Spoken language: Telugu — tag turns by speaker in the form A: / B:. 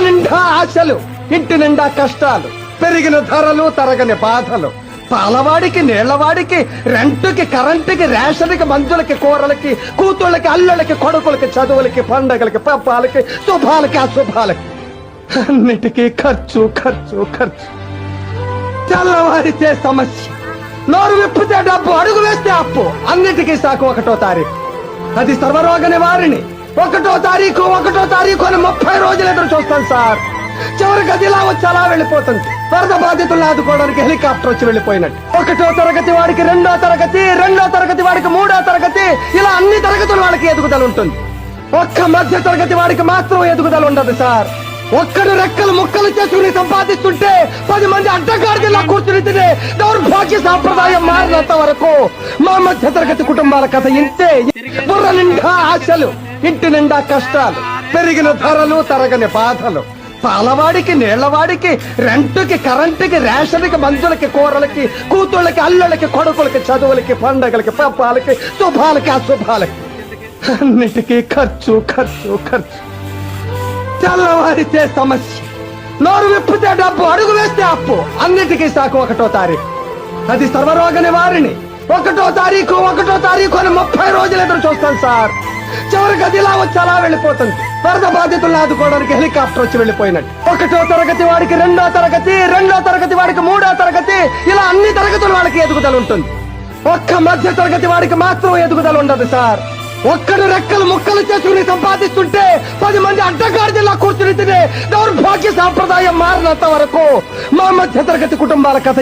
A: నిండా ఆశలు, ఇంటి నిండా కష్టాలు, పెరిగిన ధరలు, తరగని బాధలు, పాలవాడికి, నీళ్లవాడికి, రెంటుకి, కరెంటుకి, రేషన్కి, మందులకి, కూరలకి, కూతుళ్ళకి, అల్లుళ్ళకి, కొడుకులకి, చదువులకి, పండగలకి, పప్పాలకి, శుభాలకి, అశుభాలకి, అన్నిటికీ ఖర్చు ఖర్చు ఖర్చు. తెల్లవారితే సమస్య, నోరు విప్పితే డబ్బు, అడుగు వేస్తే అప్పు, అన్నిటికీ సాకు 1వ తారీఖు. అది సర్వరోగ నివారిణి. 1వ తారీఖు అని 30 రోజులు ఎదురు చూస్తాను సార్. చివరికి అది ఇలా వచ్చి అలా వెళ్ళిపోతుంది. వరద బాధితులను ఆదుకోవడానికి హెలికాప్టర్ వచ్చి వెళ్ళిపోయినట్టు. 1వ తరగతి వాడికి 2వ తరగతి, 2వ తరగతి వాడికి 3వ తరగతి, ఇలా అన్ని తరగతుల వాళ్ళకి ఎదుగుదల ఉంటుంది. ఒక్క మధ్య తరగతి వాడికి మాత్రం ఎదుగుదల ఉండదు సార్. ఒక్కడు రెక్కలు ముక్కలు చేసుకుని సంపాదిస్తుంటే 10 మంది అడ్డగాడిలా కూర్చుని తినే దౌర్భాగ్య సాంప్రదాయం మారినంత వరకు మా మధ్య తరగతి కుటుంబాల కథ ఇంతే. బుర్ర నిండా ఆశలు, ఇంటి నిండా కష్టాలు, పెరిగిన ధరలు, తరగని బాధలు, పాలవాడికి, నీళ్లవాడికి, రెంటుకి, కరెంటుకి, రేషన్కి, మందులకి, కూరలకి, కూతుళ్ళకి, అల్లుళ్ళకి, కొడుకులకి, చదువులకి, పండగలకి, పప్పాలకి, శుభాలకి, అశుభాలకి, అన్నిటికీ ఖర్చు ఖర్చు ఖర్చు. తెల్లవారితే సమస్య, నోరు విప్పితే డబ్బు, అడుగు వేస్తే అప్పు, అన్నిటికీ సాకు 1వ తారీఖు. అది సర్వరోగ నివారిణి. 1వ తారీఖు అని 30 రోజులు ఎదురు చూస్తాను సార్. చివరికి అది ఇలా వచ్చి అలా వెళ్ళిపోతుంది. వరద బాధితులను ఆదుకోవడానికి హెలికాప్టర్ వచ్చి వెళ్ళిపోయినట్టు. 1వ తరగతి వాడికి 2వ తరగతి, 2వ తరగతి వాడికి 3వ తరగతి, ఇలా అన్ని తరగతుల వాళ్ళకి ఎదుగుదల ఉంటుంది. ఒక్క మధ్య తరగతి వాడికి మాత్రం ఎదుగుదల ఉండదు సార్. ఒక్కడు రెక్కలు ముక్కలు చేసుకుని సంపాదిస్తుంటే 10 మంది అడ్డగాడిలా కూర్చుని తినే దౌర్భాగ్య సాంప్రదాయం మారినంత వరకు మా మధ్య తరగతి కుటుంబాల కథ